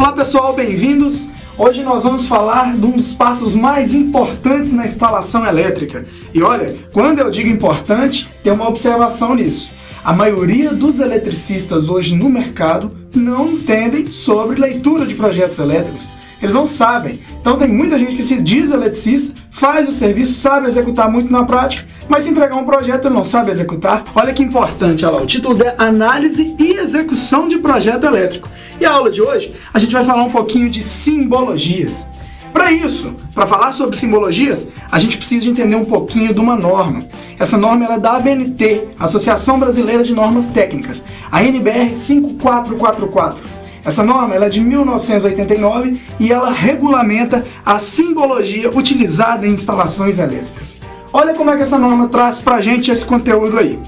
Olá pessoal, bem-vindos! Hoje nós vamos falar de um dos passos mais importantes na instalação elétrica. E olha, quando eu digo importante, tem uma observação nisso. A maioria dos eletricistas hoje no mercado não entendem sobre leitura de projetos elétricos. Eles não sabem. Então tem muita gente que se diz eletricista, faz o serviço, sabe executar muito na prática, mas se entregar um projeto ele não sabe executar. Olha que importante, olha lá, o título é Análise e Execução de Projeto Elétrico. E a aula de hoje, a gente vai falar um pouquinho de simbologias. Para isso, para falar sobre simbologias, a gente precisa entender um pouquinho de uma norma. Essa norma ela é da ABNT, Associação Brasileira de Normas Técnicas, a NBR 5444. Essa norma ela é de 1989 e ela regulamenta a simbologia utilizada em instalações elétricas. Olha como é que essa norma traz para a gente esse conteúdo aí.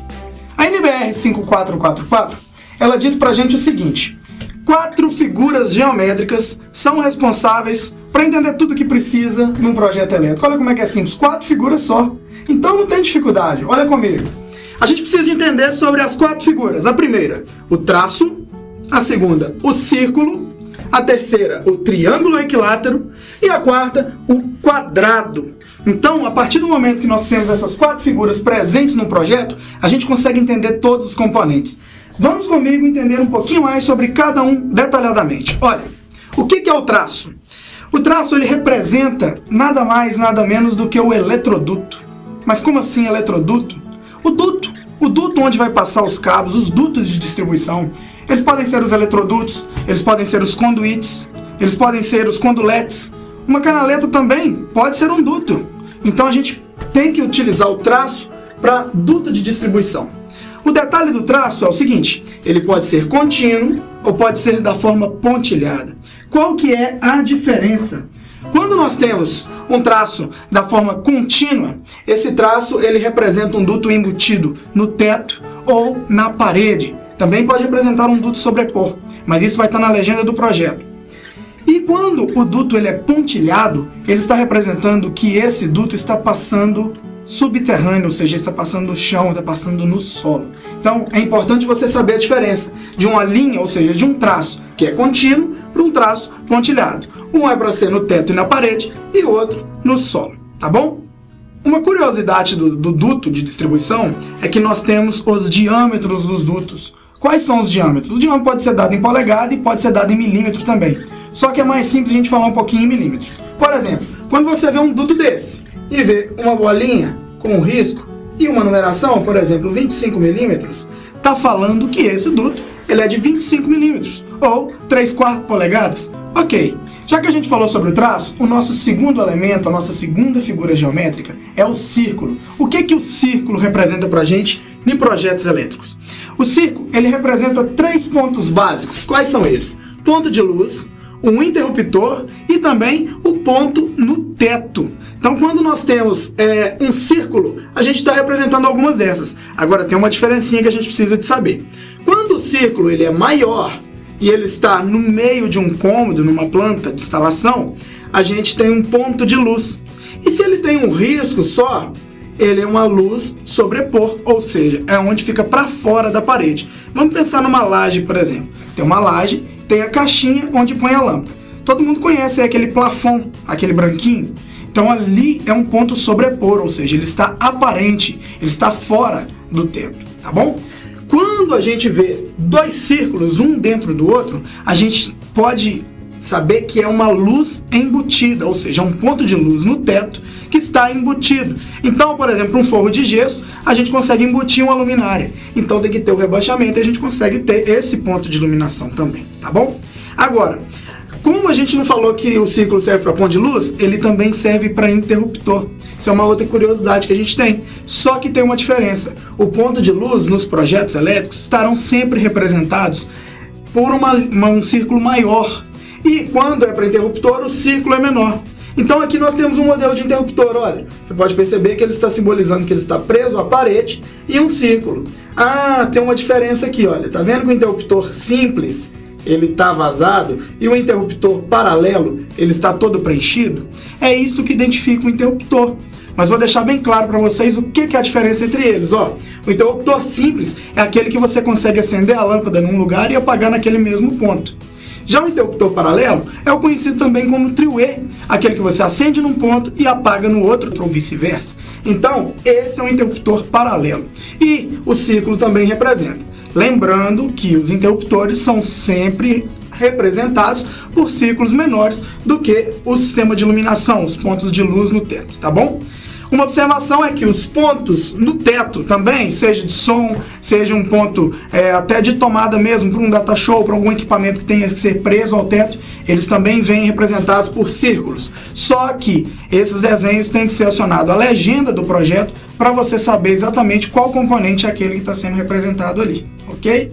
A NBR 5444, ela diz para a gente o seguinte: 4 figuras geométricas são responsáveis para entender tudo o que precisa num projeto elétrico. Olha como é que é simples, 4 figuras só. Então não tem dificuldade, olha comigo. A gente precisa de entender sobre as 4 figuras. A primeira, o traço. A segunda, o círculo. A terceira, o triângulo equilátero. E a quarta, o quadrado. Então, a partir do momento que nós temos essas 4 figuras presentes no projeto, a gente consegue entender todos os componentes. Vamos comigo entender um pouquinho mais sobre cada um detalhadamente. Olha, o que é o traço? O traço ele representa nada mais, nada menos do que o eletroduto. Mas como assim eletroduto? O duto onde vai passar os cabos, os dutos de distribuição. Eles podem ser os eletrodutos, eles podem ser os conduítes, eles podem ser os conduletes. Uma canaleta também pode ser um duto. Então a gente tem que utilizar o traço para duto de distribuição. O detalhe do traço é o seguinte, ele pode ser contínuo ou pode ser da forma pontilhada. Qual que é a diferença? Quando nós temos um traço da forma contínua, esse traço ele representa um duto embutido no teto ou na parede. Também pode representar um duto sobrepor, mas isso vai estar na legenda do projeto. E quando o duto ele é pontilhado, ele está representando que esse duto está passando subterrâneo, ou seja, está passando no chão, está passando no solo. Então é importante você saber a diferença de uma linha, ou seja, de um traço que é contínuo para um traço pontilhado. Um é para ser no teto e na parede e o outro no solo, tá bom? Uma curiosidade do duto de distribuição é que nós temos os diâmetros dos dutos. Quais são os diâmetros? O diâmetro pode ser dado em polegada e pode ser dado em milímetro também. Só que é mais simples a gente falar um pouquinho em milímetros. Por exemplo, quando você vê um duto desse e vê uma bolinha com um risco e uma numeração, por exemplo, 25 milímetros, está falando que esse duto ele é de 25 milímetros ou 3/4 polegadas. Ok, já que a gente falou sobre o traço, o nosso segundo elemento, a nossa segunda figura geométrica é o círculo. O que o círculo representa para a gente em projetos elétricos? O círculo ele representa 3 pontos básicos. Quais são eles? Ponto de luz, um interruptor e também o ponto no teto. Então, quando nós temos um círculo, a gente está representando algumas dessas. Agora, tem uma diferencinha que a gente precisa de saber. Quando o círculo ele é maior e ele está no meio de um cômodo, numa planta de instalação, a gente tem um ponto de luz. E se ele tem um risco só, ele é uma luz sobrepor, ou seja, é onde fica para fora da parede. Vamos pensar numa laje, por exemplo. Tem uma laje, tem a caixinha onde põe a lâmpada. Todo mundo conhece aquele plafond, aquele branquinho. Então ali é um ponto sobrepor, ou seja, ele está aparente, ele está fora do teto, tá bom? Quando a gente vê 2 círculos, um dentro do outro, a gente pode saber que é uma luz embutida, ou seja, um ponto de luz no teto que está embutido. Então, por exemplo, um forro de gesso, a gente consegue embutir uma luminária. Então tem que ter o rebaixamento e a gente consegue ter esse ponto de iluminação também, tá bom? Agora, como a gente não falou que o círculo serve para ponto de luz, ele também serve para interruptor. Isso é uma outra curiosidade que a gente tem. Só que tem uma diferença. O ponto de luz nos projetos elétricos estarão sempre representados por um círculo maior. E quando é para interruptor, o círculo é menor. Então aqui nós temos um modelo de interruptor, olha. Você pode perceber que ele está simbolizando que ele está preso à parede e um círculo. Ah, tem uma diferença aqui, olha. Tá vendo que o interruptor simples ele está vazado e o interruptor paralelo ele está todo preenchido? É isso que identifica o interruptor. Mas vou deixar bem claro para vocês o que é a diferença entre eles. Ó, o interruptor simples é aquele que você consegue acender a lâmpada num lugar e apagar naquele mesmo ponto. Já o interruptor paralelo é o conhecido também como trio-E, aquele que você acende num ponto e apaga no outro, ou vice-versa. Então, esse é um interruptor paralelo. E o ciclo também representa. Lembrando que os interruptores são sempre representados por ciclos menores do que o sistema de iluminação, os pontos de luz no teto, tá bom? Uma observação é que os pontos no teto também, seja de som, seja um ponto até de tomada mesmo, para um data show, para algum equipamento que tenha que ser preso ao teto, eles também vêm representados por círculos. Só que esses desenhos têm que ser acionado a legenda do projeto para você saber exatamente qual componente é aquele que está sendo representado ali, ok?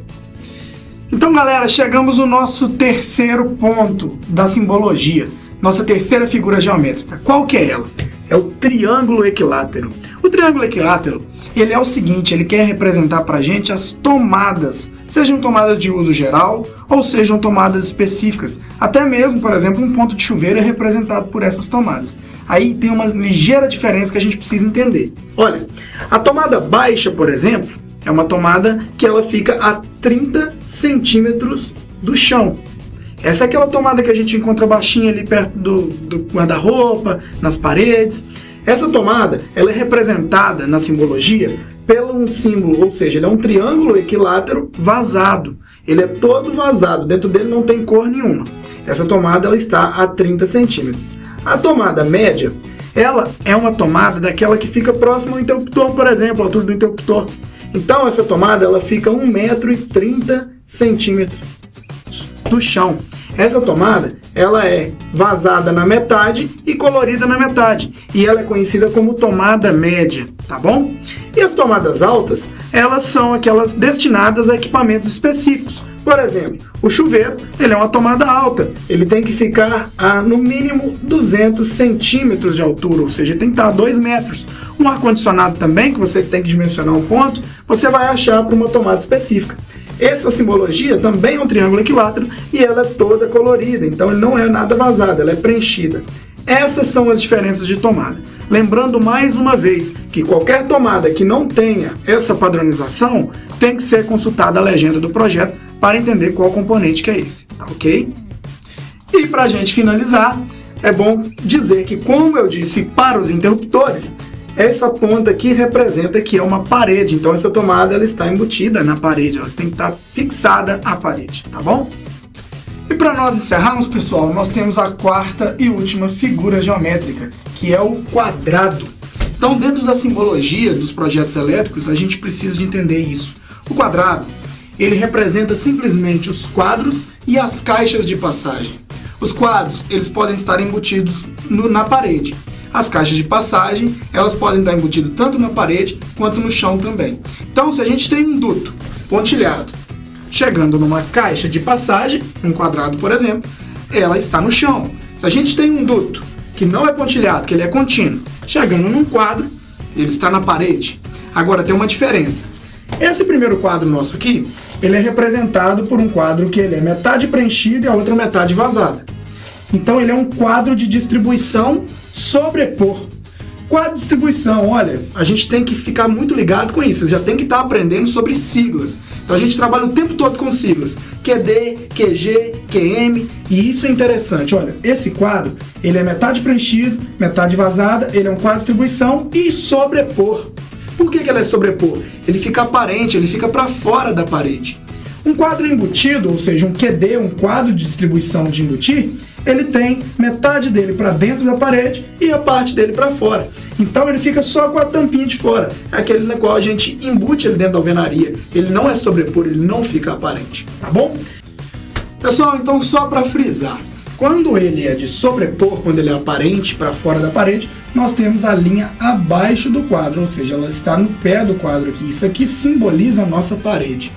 Então, galera, chegamos no nosso terceiro ponto da simbologia, nossa terceira figura geométrica. Qual que é ela? É o triângulo equilátero. O triângulo equilátero, ele é o seguinte, ele quer representar para a gente as tomadas, sejam tomadas de uso geral ou sejam tomadas específicas. Até mesmo, por exemplo, um ponto de chuveiro é representado por essas tomadas. Aí tem uma ligeira diferença que a gente precisa entender. Olha, a tomada baixa, por exemplo, é uma tomada que ela fica a 30 centímetros do chão. Essa é aquela tomada que a gente encontra baixinha ali perto do guarda-roupa, nas paredes. Essa tomada, ela é representada na simbologia pelo um símbolo, ou seja, ele é um triângulo equilátero vazado. Ele é todo vazado, dentro dele não tem cor nenhuma. Essa tomada, ela está a 30 centímetros. A tomada média, ela é uma tomada daquela que fica próxima ao interruptor, por exemplo, a altura do interruptor. Então, essa tomada, ela fica a 1,30 m do chão. Essa tomada, ela é vazada na metade e colorida na metade. E ela é conhecida como tomada média, tá bom? E as tomadas altas, elas são aquelas destinadas a equipamentos específicos. Por exemplo, o chuveiro, ele é uma tomada alta. Ele tem que ficar a, no mínimo, 200 centímetros de altura, ou seja, ele tem que estar a 2 metros. Um ar-condicionado também, que você tem que dimensionar um ponto, você vai achar para uma tomada específica. Essa simbologia também é um triângulo equilátero e ela é toda colorida, então ele não é nada vazado, ela é preenchida. Essas são as diferenças de tomada. Lembrando mais uma vez que qualquer tomada que não tenha essa padronização tem que ser consultada a legenda do projeto para entender qual componente que é esse, tá ok? E para a gente finalizar, é bom dizer que, como eu disse para os interruptores, essa ponta aqui representa que é uma parede, então essa tomada ela está embutida na parede, ela tem que estar fixada à parede, tá bom? E para nós encerrarmos, pessoal, nós temos a quarta e última figura geométrica, que é o quadrado. Então, dentro da simbologia dos projetos elétricos, a gente precisa de entender isso. O quadrado, ele representa simplesmente os quadros e as caixas de passagem. Os quadros, eles podem estar embutidos na parede. As caixas de passagem, elas podem estar embutidas tanto na parede quanto no chão também. Então, se a gente tem um duto pontilhado chegando numa caixa de passagem, um quadrado, por exemplo, ela está no chão. Se a gente tem um duto que não é pontilhado, que ele é contínuo, chegando num quadro, ele está na parede. Agora, tem uma diferença. Esse primeiro quadro nosso aqui, ele é representado por um quadro que ele é metade preenchido e a outra metade vazada. Então, ele é um quadro de distribuição sobrepor. Quadro de distribuição, olha, a gente tem que ficar muito ligado com isso, você já tem que estar aprendendo sobre siglas. Então a gente trabalha o tempo todo com siglas, QD, QG, QM, e isso é interessante. Olha, esse quadro, ele é metade preenchido, metade vazada, ele é um quadro de distribuição e sobrepor. Por que ele é sobrepor? Ele fica aparente, ele fica para fora da parede. Um quadro embutido, ou seja, um QD, um quadro de distribuição de embutir, ele tem metade dele para dentro da parede e a parte dele para fora. Então ele fica só com a tampinha de fora, aquele na qual a gente embute ele dentro da alvenaria. Ele não é sobrepor, ele não fica aparente, tá bom? Pessoal, então só para frisar, quando ele é de sobrepor, quando ele é aparente para fora da parede, nós temos a linha abaixo do quadro, ou seja, ela está no pé do quadro aqui. Isso aqui simboliza a nossa parede.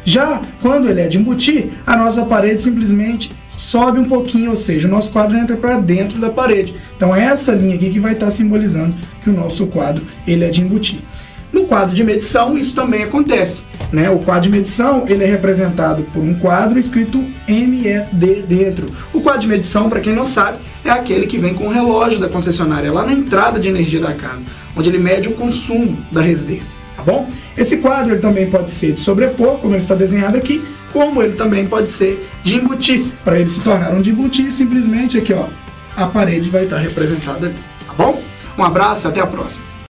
Já quando ele é de embutir, a nossa parede simplesmente sobe um pouquinho, ou seja, o nosso quadro entra para dentro da parede. Então é essa linha aqui que vai estar simbolizando que o nosso quadro ele é de embutir. No quadro de medição isso também acontece, né? O quadro de medição ele é representado por um quadro escrito MED dentro. O quadro de medição, para quem não sabe, é aquele que vem com o relógio da concessionária lá na entrada de energia da casa, onde ele mede o consumo da residência, tá bom? Esse quadro ele também pode ser de sobrepor, como ele está desenhado aqui, como ele também pode ser de embutir. Para ele se tornar um de embutir, simplesmente aqui, ó, a parede vai estar representada ali, tá bom? Um abraço e até a próxima.